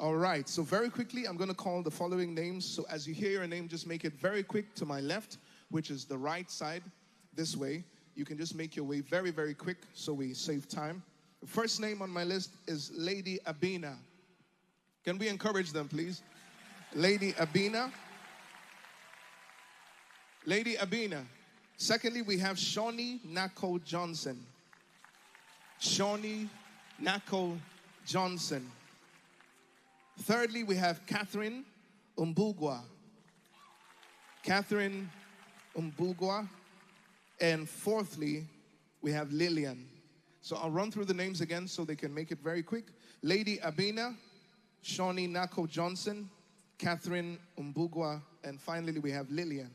All right, so very quickly, I'm going to call the following names. So as you hear your name, just make it very quick to my left, which is the right side, this way. You can just make your way very, very quick so we save time. The first name on my list is Lady Abina. Can we encourage them, please? Lady Abina. Lady Abina. Secondly, we have Shawnee Nako Johnson. Shawnee Nako Johnson. Thirdly, we have Catherine Umbugwa. Catherine Umbugwa. And fourthly, we have Lillian. So I'll run through the names again so they can make it very quick. Lady Abina, Shawnee Nako Johnson, Catherine Umbugwa, and finally we have Lillian.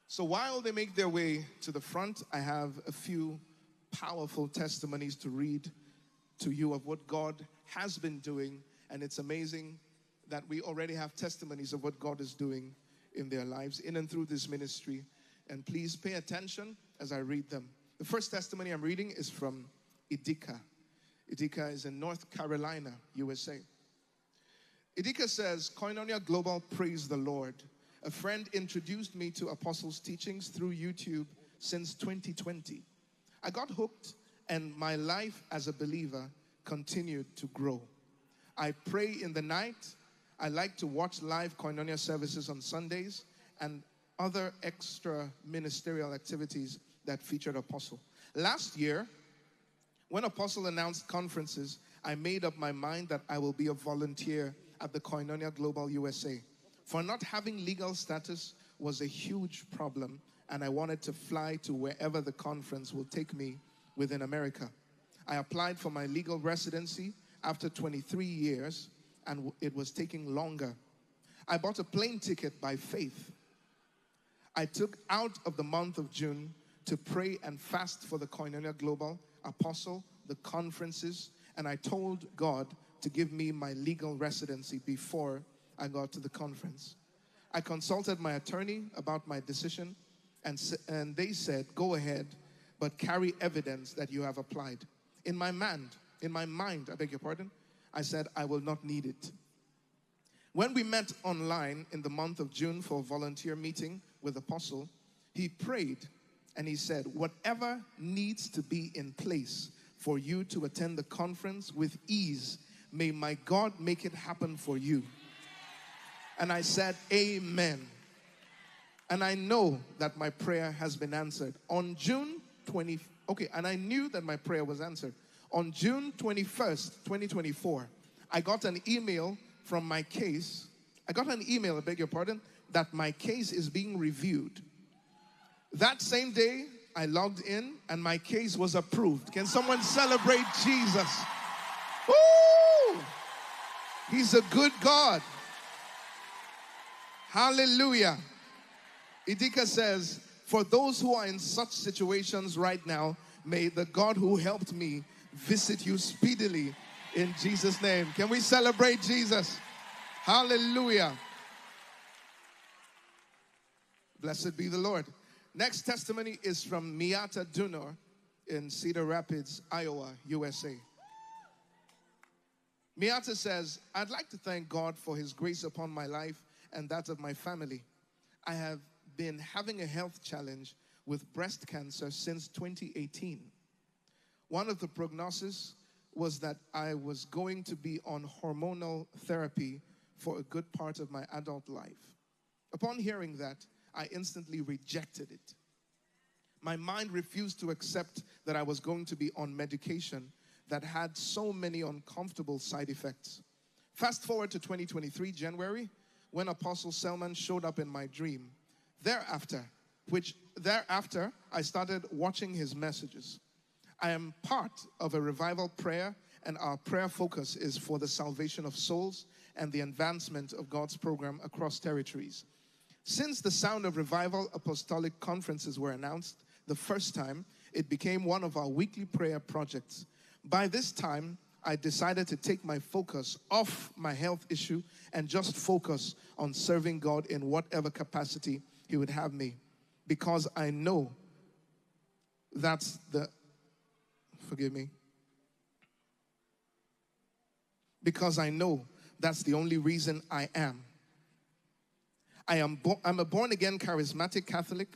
So while they make their way to the front, I have a few powerful testimonies to read to you of what God has been doing. And it's amazing that we already have testimonies of what God is doing in their lives, in and through this ministry. And please pay attention as I read them. The first testimony I'm reading is from Idika. Idika is in North Carolina, USA. Idika says, Koinonia Global, praise the Lord. A friend introduced me to Apostles' teachings through YouTube since 2020. I got hooked and my life as a believer continued to grow. I pray in the night. I like to watch live Koinonia services on Sundays and other extra ministerial activities that featured Apostle. Last year, when Apostle announced conferences, I made up my mind that I will be a volunteer at the Koinonia Global USA. For not having legal status was a huge problem, and I wanted to fly to wherever the conference will take me within America. I applied for my legal residency after 23 years, and it was taking longer. I bought a plane ticket by faith. I took out of the month of June to pray and fast for the Koinonia Global, Apostle, the conferences, and I told God to give me my legal residency before I got to the conference. I consulted my attorney about my decision, and they said, go ahead, but carry evidence that you have applied. In my mind, I beg your pardon, I said, I will not need it. When we met online in the month of June for a volunteer meeting with Apostle, he prayed and he said, whatever needs to be in place for you to attend the conference with ease, may my God make it happen for you. And I said, amen. And I know that my prayer has been answered. On June 20, and I knew that my prayer was answered. On June 21st, 2024, I got an email from my case. I got an email, I beg your pardon, that my case is being reviewed. That same day, I logged in and my case was approved. Can someone celebrate Jesus? Woo! He's a good God. Hallelujah. Idika says, for those who are in such situations right now, may the God who helped me visit you speedily in Jesus' name. Can we celebrate Jesus? Hallelujah. Blessed be the Lord. Next testimony is from Miata Dunor in Cedar Rapids, Iowa, USA. Miata says, I'd like to thank God for his grace upon my life and that of my family. I have been having a health challenge with breast cancer since 2018. One of the prognoses was that I was going to be on hormonal therapy for a good part of my adult life. Upon hearing that, I instantly rejected it. My mind refused to accept that I was going to be on medication that had so many uncomfortable side effects. Fast forward to 2023, January, when Apostle Selman showed up in my dream. Thereafter, I started watching his messages. I am part of a revival prayer, and our prayer focus is for the salvation of souls and the advancement of God's program across territories. Since the Sound of Revival Apostolic Conferences were announced the first time, it became one of our weekly prayer projects. By this time, I decided to take my focus off my health issue and just focus on serving God in whatever capacity He would have me. Because I know that's the... Forgive me. Because I know That's the only reason I am. I'm a born-again charismatic Catholic.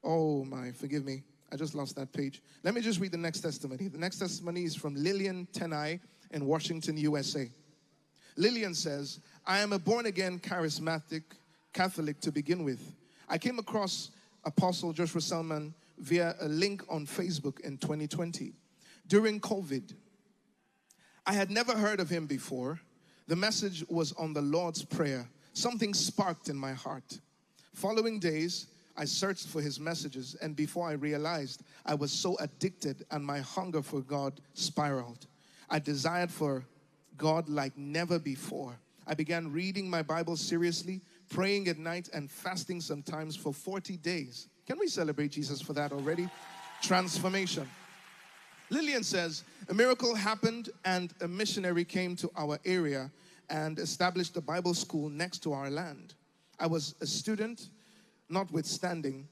Oh my, forgive me. I just lost that page. Let me just read the next testimony. The next testimony is from Lillian Tenai in Washington, USA. Lillian says, I am a born-again charismatic Catholic to begin with. I came across Apostle Joshua Selman via a link on Facebook in 2020. During COVID, I had never heard of him before. The message was on the Lord's Prayer. Something sparked in my heart. Following days, I searched for his messages, and before I realized, I was so addicted and my hunger for God spiraled. I desired for God like never before. I began reading my Bible seriously, praying at night, and fasting sometimes for 40 days. Can we celebrate Jesus for that already? Transformation. Lillian says, a miracle happened and a missionary came to our area and established a Bible school next to our land. I was a student, notwithstanding,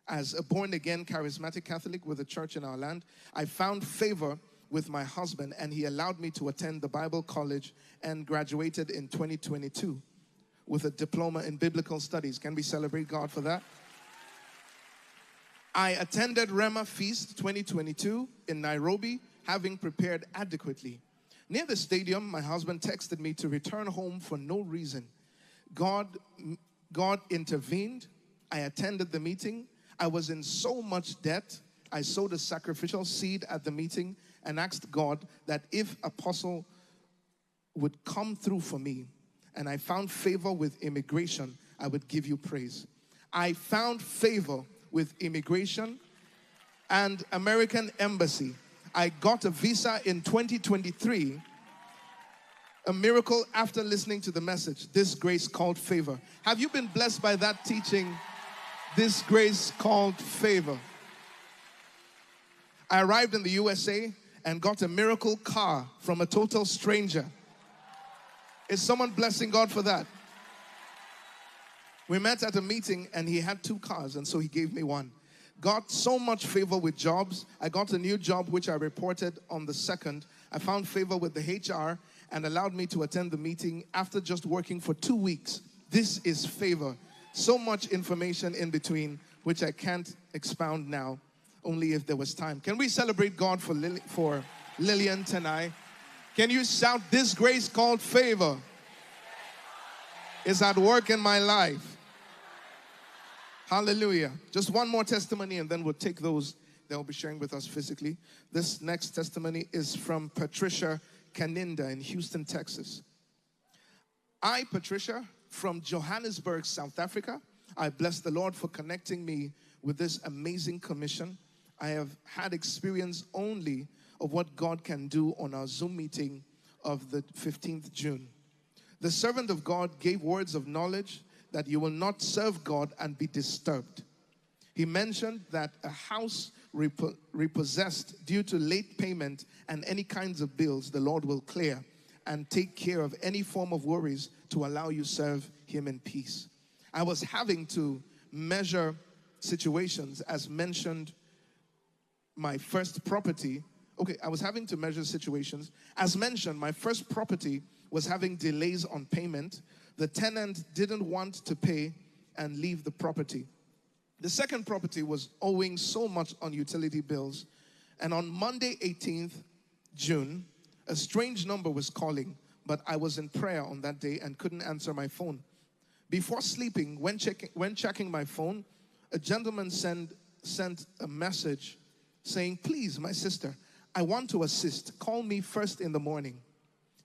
as a born-again charismatic Catholic with a church in our land, I found favor with my husband, and he allowed me to attend the Bible college and graduated in 2022 with a diploma in biblical studies. Can we celebrate God for that? I attended Rema Feast 2022 in Nairobi, having prepared adequately. Near the stadium, my husband texted me to return home for no reason. God intervened. I attended the meeting. I was in so much debt. I sowed a sacrificial seed at the meeting and asked God that if Apostle would come through for me and I found favor with immigration, I would give you praise. I found favor with immigration and American Embassy. I got a visa in 2023. A miracle after listening to the message. This grace called favor. Have you been blessed by that teaching? This grace called favor. I arrived in the USA and got a miracle car from a total stranger. Is someone blessing God for that? We met at a meeting and he had 2 cars, and so he gave me one. Got so much favor with jobs. I got a new job which I reported on the 2nd. I found favor with the HR and allowed me to attend the meeting after just working for 2 weeks. This is favor. So much information in between which I can't expound now, only if there was time. Can we celebrate God for Lillian Tenai? Can you shout, this grace called favor is at work in my life? Hallelujah. Just one more testimony and then we'll take those that will be sharing with us physically. This next testimony is from Patricia Kaninda in Houston, Texas. I, Patricia, from Johannesburg, South Africa, I bless the Lord for connecting me with this amazing commission. I have had experience only of what God can do on our Zoom meeting of the 15th June. The servant of God gave words of knowledge that you will not serve God and be disturbed. He mentioned that a house repossessed due to late payment and any kinds of bills, the Lord will clear and take care of any form of worries to allow you serve him in peace. I was having to measure situations as mentioned. My first property, I was having to measure situations. As mentioned, my first property was having delays on payment. The tenant didn't want to pay and leave the property. The second property was owing so much on utility bills. And on Monday, 18th June, a strange number was calling, but I was in prayer on that day and couldn't answer my phone. Before sleeping, when checking my phone, a gentleman sent a message saying, please, my sister, I want to assist. Call me first in the morning.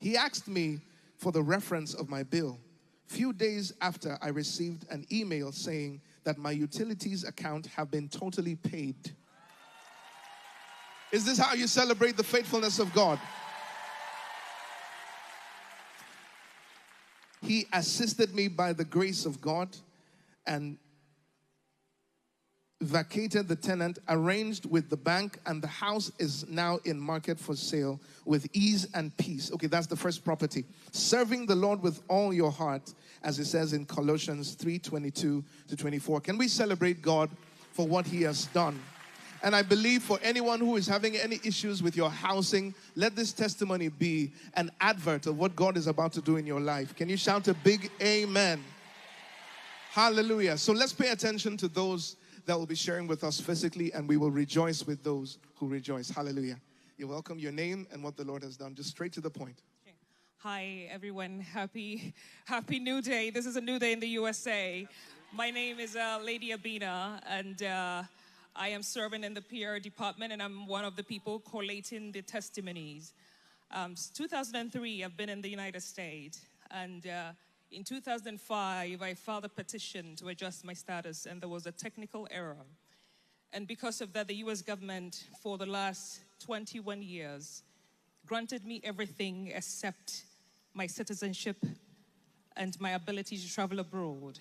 He asked me for the reference of my bill. Few days after, I received an email saying that my utilities account have been totally paid. Is this how you celebrate the faithfulness of God? He assisted me by the grace of God and vacated the tenant, arranged with the bank, and the house is now in market for sale with ease and peace. Okay, that's the first property. Serving the Lord with all your heart, as it says in Colossians 3:22-24. Can we celebrate God for what he has done? And I believe for anyone who is having any issues with your housing, let this testimony be an advert of what God is about to do in your life. Can you shout a big amen? Hallelujah. So let's pay attention to those that will be sharing with us physically, and we will rejoice with those who rejoice. Hallelujah. You're welcome. Your name and what the Lord has done. Just straight to the point. Hi, everyone. Happy New Day. This is a new day in the USA. My name is Lady Abina, and I am serving in the PR department, and I'm one of the people collating the testimonies. 2003, I've been in the United States, and in 2005, I filed a petition to adjust my status, and there was a technical error. And because of that, the U.S. government, for the last 21 years, granted me everything except my citizenship and my ability to travel abroad.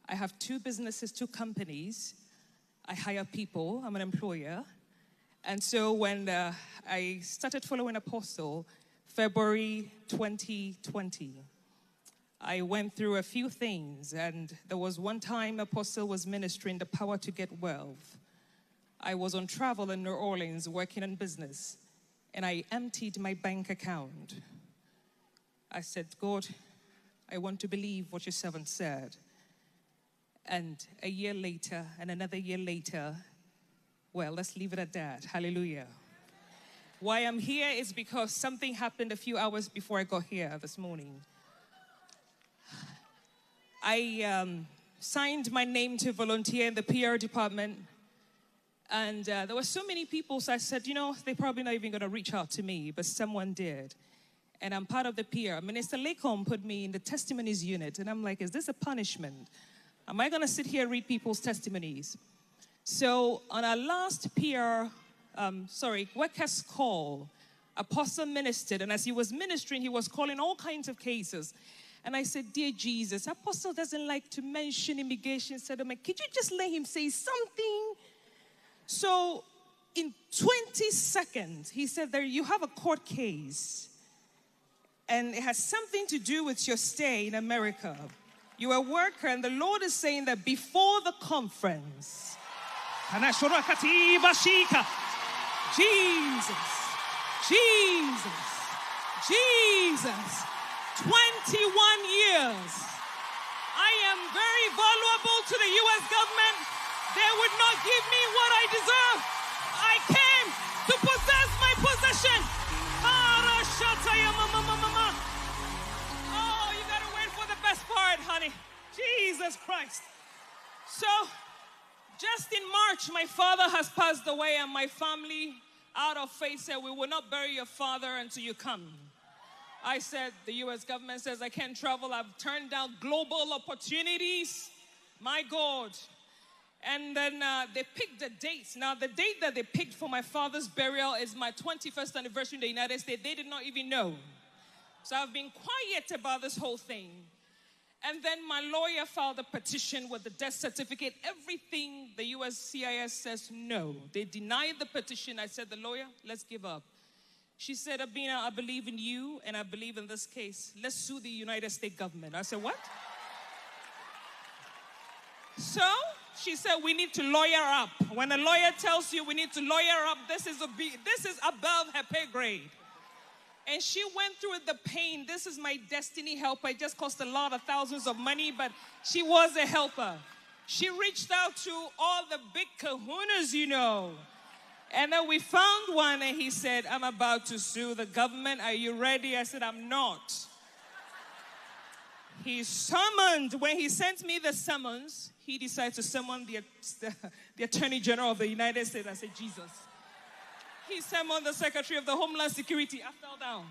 I have 2 businesses, 2 companies. I hire people. I'm an employer. And so when I started following Apostle, February 2020, I went through a few things. And there was one time Apostle was ministering the power to get wealth. I was on travel in New Orleans working on business, and I emptied my bank account. I said, God, I want to believe what your servant said. And a year later, and another year later, well, let's leave it at that. Hallelujah. Why I'm here is because something happened a few hours before I got here this morning. I signed my name to volunteer in the PR department. And there were so many people, so I said, you know, they're probably not even going to reach out to me, but someone did. And I'm part of the PR. Minister Lacombe put me in the testimonies unit, and I'm like, is this a punishment? Am I going to sit here and read people's testimonies? So on our last workers' call, Apostle ministered, and as he was ministering, he was calling all kinds of cases. And I said, dear Jesus, Apostle doesn't like to mention immigration settlement. Could you just let him say something? So in 20 seconds, he said, there you have a court case, and it has something to do with your stay in America. You're a worker, and the Lord is saying that before the conference, Jesus, 21 years. I am very valuable to the U.S. government. They would not give me what I deserve. I came to possess my possession. Oh, you gotta wait for the best part, honey. Jesus Christ. So, just in March, my father has passed away, and my family, out of faith, said, we will not bury your father until you come. I said, the U.S. government says I can't travel. I've turned down global opportunities. My God. And then they picked the dates. Now, the date that they picked for my father's burial is my 21st anniversary in the United States. They did not even know. So I've been quiet about this whole thing. And then my lawyer filed a petition with the death certificate. Everything the USCIS says no. They denied the petition. I said, the lawyer, let's give up. She said, Abina, I believe in you, and I believe in this case. Let's sue the United States government. I said, what? So she said, we need to lawyer up. When a lawyer tells you we need to lawyer up, this is above her pay grade. And she went through the pain. This is my destiny helper. It just cost a lot of thousands of money, but she was a helper. She reached out to all the big kahunas, you know. And then we found one, and he said, I'm about to sue the government. Are you ready? I said, I'm not. He summoned, when he sent me the summons, he decided to summon the Attorney General of the United States. I said, Jesus. He summoned the Secretary of the Homeland Security. I fell down.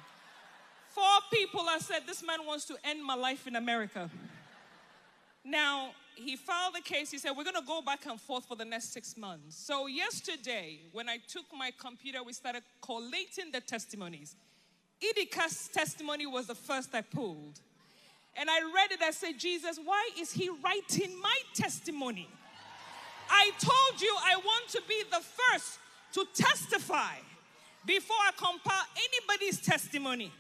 4 people, I said, this man wants to end my life in America. Now, he filed the case. He said, we're going to go back and forth for the next 6 months. So yesterday, when I took my computer, we started collating the testimonies. Idika's testimony was the first I pulled. And I read it. I said, Jesus, why is he writing my testimony? I told you I want to be the first to testify before I compile anybody's testimony.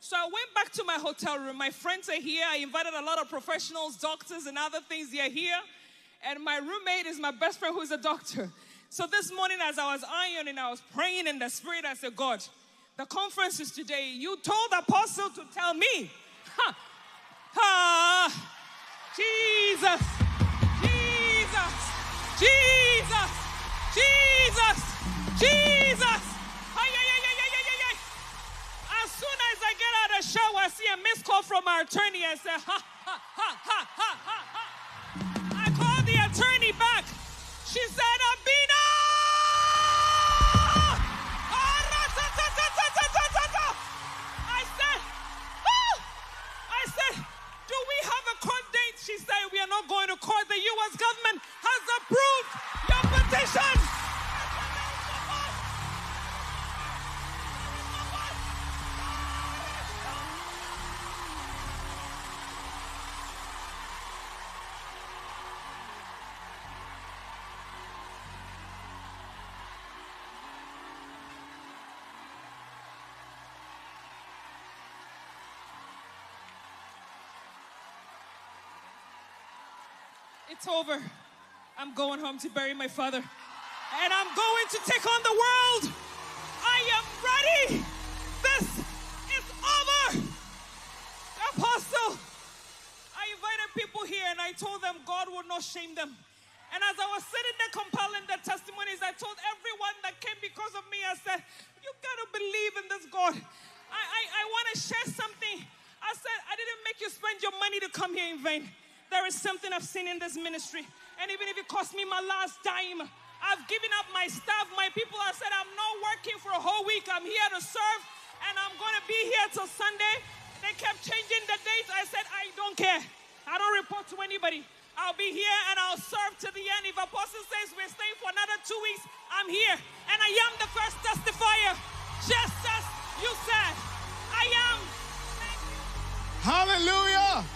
So I went back to my hotel room. My friends are here. I invited a lot of professionals, doctors, and other things. They are here. And my roommate is my best friend who's a doctor. So this morning as I was ironing, I was praying in the spirit. I said, God, the conference is today. You told the apostle to tell me. Ha! Ha! Jesus! Jesus! Jesus! Jesus! Jesus! Ay, ay, ay, ay, ay, ay, ay. As soon as I get out of the shower, I see a missed call from our attorney. I said, ha, ha, ha, ha, ha, ha, ha. I called the attorney back. She said, Abina! I said, do we have a court date? She said, we are not going to court. The U.S. government has approved your petition. It's over. I'm going home to bury my father. And I'm going to take on the world. I am ready. This is over. Apostle, I invited people here and I told them God will not shame them. And as I was sitting there compiling the testimonies, I told everyone that came because of me, I said, you got to believe in this God. I want to share something. I said, I didn't make you spend your money to come here in vain. There is something I've seen in this ministry. And even if it cost me my last dime, I've given up my staff, my people. I said, I'm not working for a whole week. I'm here to serve, and I'm going to be here till Sunday. They kept changing the dates. I said, I don't care. I don't report to anybody. I'll be here, and I'll serve to the end. If Apostle says we're staying for another 2 weeks, I'm here. And I am the first testifier, just as you said. I am. Thank you. Hallelujah.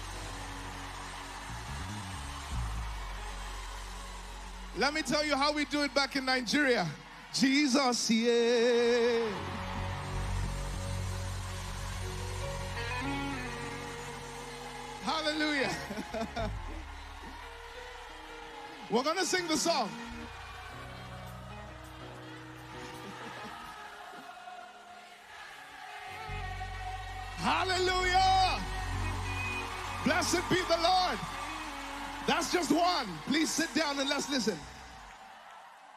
Let me tell you how we do it back in Nigeria. Jesus, yeah. Hallelujah. We're going to sing the song. Hallelujah. Blessed be the Lord. That's just one. Please sit down and let's listen.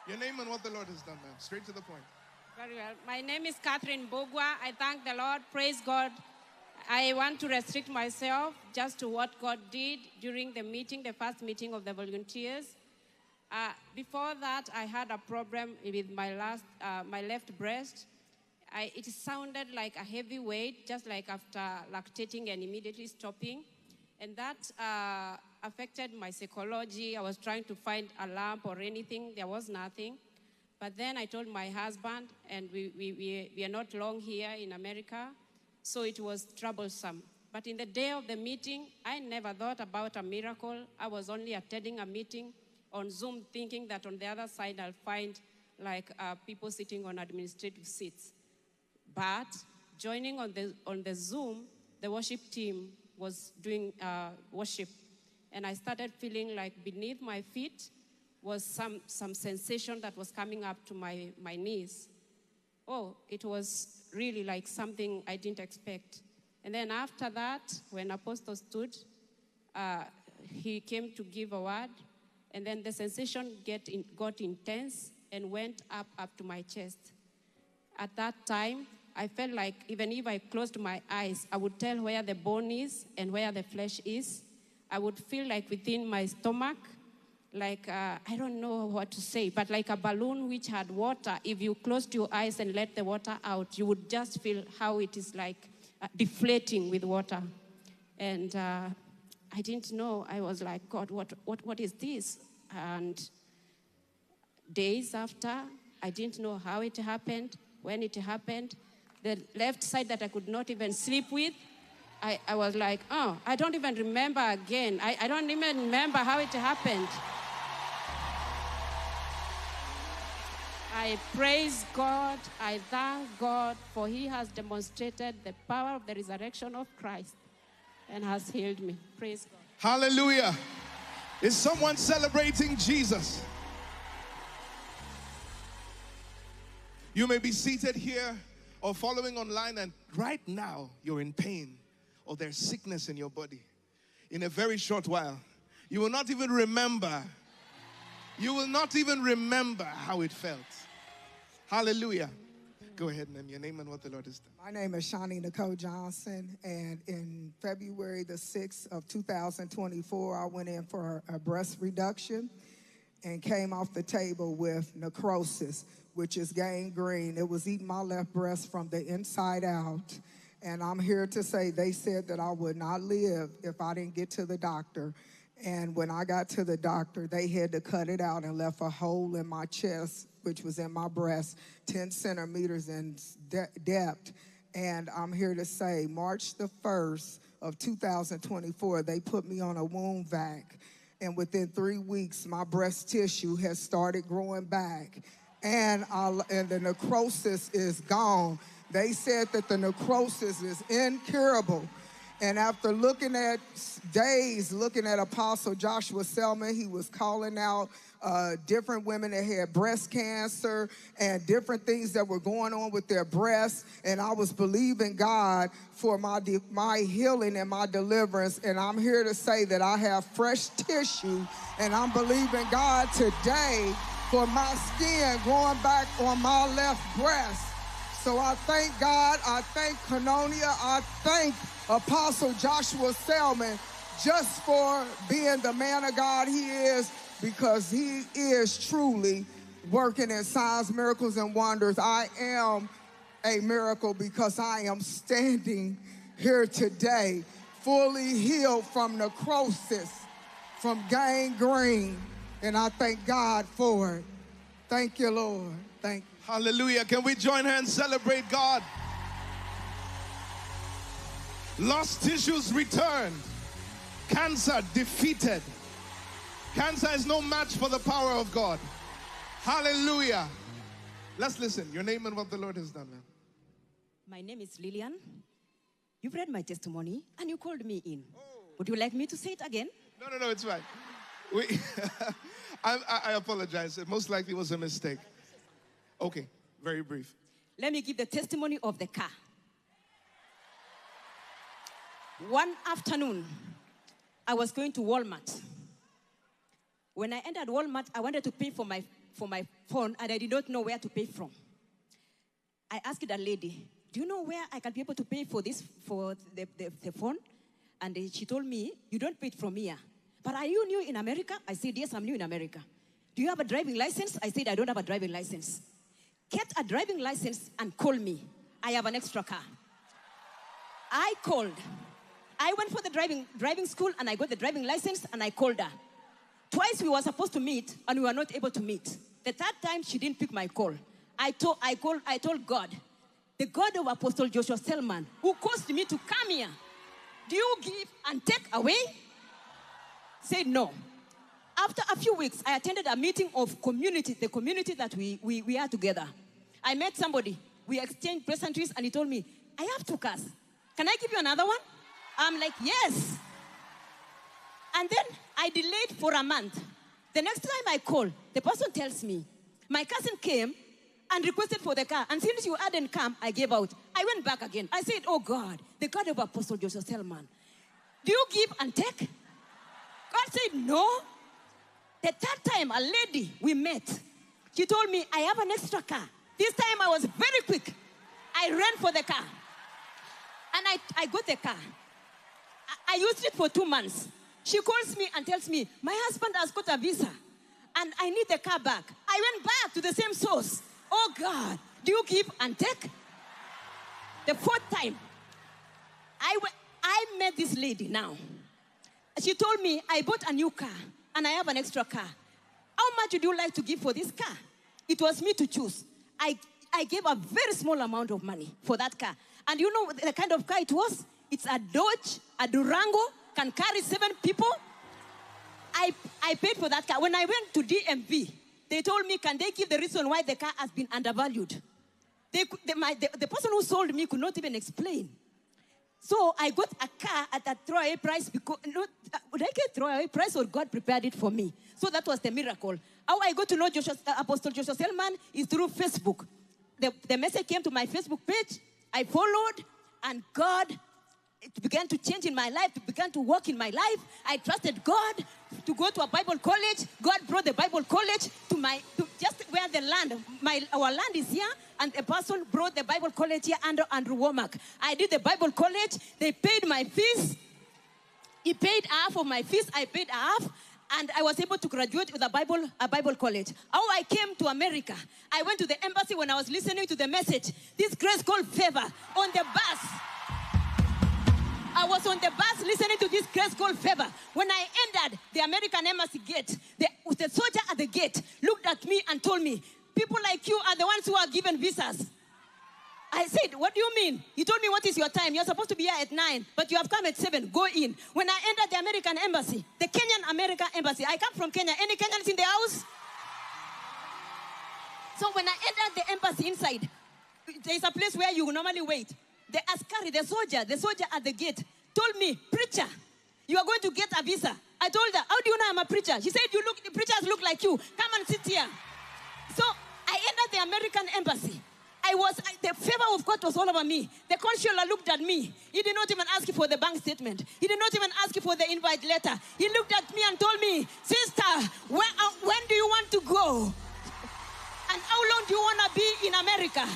Your name and what the Lord has done, ma'am. Straight to the point. Very well. My name is Catherine Bogwa. I thank the Lord. Praise God. I want to restrict myself just to what God did during the meeting, the first meeting of the volunteers. Before that, I had a problem with my left breast. It sounded like a heavy weight, just like after lactating and immediately stopping. And that affected my psychology. I was trying to find a lamp or anything. There was nothing. But then I told my husband, and we are not long here in America, so it was troublesome. But in the day of the meeting, I never thought about a miracle. I was only attending a meeting on Zoom, thinking that on the other side I'll find like people sitting on administrative seats. But joining on the Zoom, the worship team was doing worship. And I started feeling like beneath my feet was some sensation that was coming up to my knees. Oh, it was really like something I didn't expect. And then after that, when Apostle stood, he came to give a word. And then the sensation got intense and went up to my chest. At that time, I felt like even if I closed my eyes, I would tell where the bone is and where the flesh is. I would feel like within my stomach, like, I don't know what to say, but like a balloon which had water. If you closed your eyes and let the water out, you would just feel how it is like deflating with water. And I didn't know. I was like, God, what is this? And days after, I didn't know how it happened, when it happened. The left side that I could not even sleep with, I was like, oh, I don't even remember again. I don't even remember how it happened. I praise God. I thank God for he has demonstrated the power of the resurrection of Christ and has healed me. Praise God. Hallelujah. Is someone celebrating Jesus? You may be seated here or following online, and right now you're in pain or there's sickness in your body. In a very short while, you will not even remember. You will not even remember how it felt. Hallelujah. Go ahead, and your name and what the Lord has done. My name is Shawnee Nicole Johnson, and in February the 6th of 2024, I went in for a breast reduction and came off the table with necrosis, which is gangrene. It was eating my left breast from the inside out. And I'm here to say they said that I would not live if I didn't get to the doctor. And when I got to the doctor, they had to cut it out and left a hole in my chest, which was in my breast, 10 centimeters in depth. And I'm here to say March the 1st of 2024, they put me on a wound vac. And within 3 weeks, my breast tissue has started growing back. And the necrosis is gone. They said that the necrosis is incurable. And after looking at Apostle Joshua Selman, he was calling out different women that had breast cancer and different things that were going on with their breasts. And I was believing God for my healing and my deliverance. And I'm here to say that I have fresh tissue, and I'm believing God today for my skin growing back on my left breast. So I thank God, I thank Koinonia, I thank Apostle Joshua Selman just for being the man of God he is, because he is truly working in signs, miracles, and wonders. I am a miracle because I am standing here today fully healed from necrosis, from gangrene, and I thank God for it. Thank you, Lord. Thank you. Hallelujah. Can we join hands and celebrate God? Lost tissues returned. Cancer defeated. Cancer is no match for the power of God. Hallelujah. Let's listen. Your name and what the Lord has done, man. My name is Lillian. You've read my testimony and you called me in. Would you like me to say it again? No, it's fine. I apologize. It most likely was a mistake. Okay, very brief. Let me give the testimony of the car. One afternoon, I was going to Walmart. When I entered Walmart, I wanted to pay for my phone, and I did not know where to pay from. I asked a lady, do you know where I can be able to pay for this, for the phone? And she told me, you don't pay it from here. But are you new in America? I said, yes, I'm new in America. Do you have a driving license? I said, I don't have a driving license. Get a driving license and call me. I have an extra car. I called. I went for the driving school, and I got the driving license, and I called her. Twice we were supposed to meet, and we were not able to meet. The third time, she didn't pick my call. I told God, the God of Apostle Joshua Selman, who caused me to come here, do you give and take away? Said no. After a few weeks, I attended a meeting of community, the community that we are together. I met somebody. We exchanged pleasantries, and he told me, I have 2 cars. Can I give you another one? I'm like, yes. And then I delayed for a month. The next time I call, the person tells me, my cousin came and requested for the car. And since you hadn't come, I gave out. I went back again. I said, oh God, the God of Apostle Joshua Selman, do you give and take? God said, no. The third time, a lady we met, she told me, I have an extra car. This time I was very quick. I ran for the car. And I got the car. I used it for 2 months. She calls me and tells me, my husband has got a visa and I need the car back. I went back to the same source. Oh God, do you give and take? The 4th time, I met this lady now. She told me, I bought a new car and I have an extra car. How much would you like to give for this car? It was me to choose. I gave a very small amount of money for that car. And you know the kind of car it was? It's a Dodge, a Durango, can carry 7 people. I paid for that car. When I went to DMV, they told me, can they give the reason why the car has been undervalued? The person who sold me could not even explain. So I got a car at a throwaway price because, would I get throwaway price or God prepared it for me? So that was the miracle. How I got to know Apostle Joshua Selman is through Facebook. the message came to my Facebook page. I followed, and God, it began to change in my life. It began to work in my life. I trusted God to go to a Bible college. God brought the Bible college to just where the land, our land is here, and a person brought the Bible college here under Andrew Womack. I did the Bible college. They paid my fees. He paid half of my fees. I paid half. And I was able to graduate with a Bible college. How I came to America, I went to the embassy when I was listening to the message. This grace called favor on the bus. I was on the bus listening to this grace called favor. When I entered the American embassy gate, the soldier at the gate looked at me and told me, people like you are the ones who are given visas. I said, what do you mean? He told me, what is your time? You're supposed to be here at 9, but you have come at 7. Go in. When I entered the American embassy, the Kenyan American embassy, I come from Kenya. Any Kenyans in the house? So when I entered the embassy inside, there's a place where you normally wait. The askari, the soldier at the gate, told me, preacher, you are going to get a visa. I told her, how do you know I'm a preacher? She said, the preachers look like you. Come and sit here. So I entered the American embassy. The favor of God was all over me. The consular looked at me. He did not even ask for the bank statement. He did not even ask for the invite letter. He looked at me and told me, sister, when do you want to go? And how long do you want to be in America?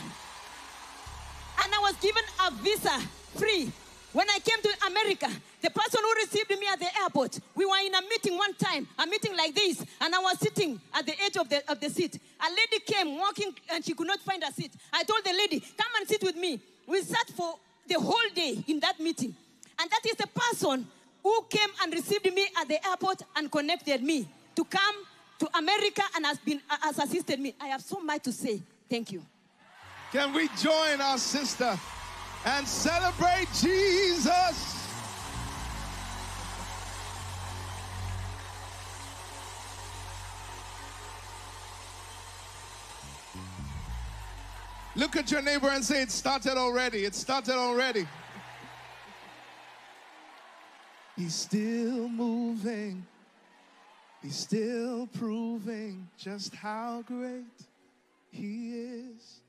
And I was given a visa free. When I came to America, the person who received me at the airport, we were in a meeting one time, a meeting like this, and I was sitting at the edge of the seat. A lady came walking, and she could not find a seat. I told the lady, come and sit with me. We sat for the whole day in that meeting. And that is the person who came and received me at the airport and connected me to come to America and has assisted me. I have so much to say. Thank you. Can we join our sister and celebrate Jesus? Look at your neighbor and say, it started already. It started already. He's still moving. He's still proving just how great he is.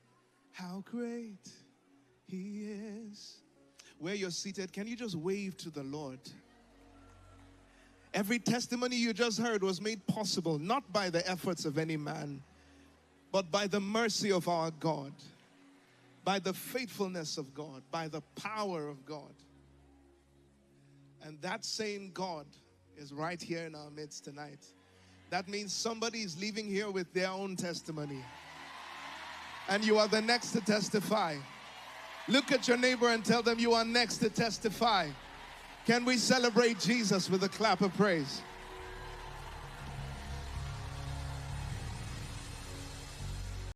How great he is. Where you're seated, can you just wave to the Lord? Every testimony you just heard was made possible not by the efforts of any man, but by the mercy of our God, by the faithfulness of God, by the power of God. And that same God is right here in our midst tonight. That means somebody is leaving here with their own testimony. And you are the next to testify. Look at your neighbor and tell them you are next to testify. Can we celebrate Jesus with a clap of praise?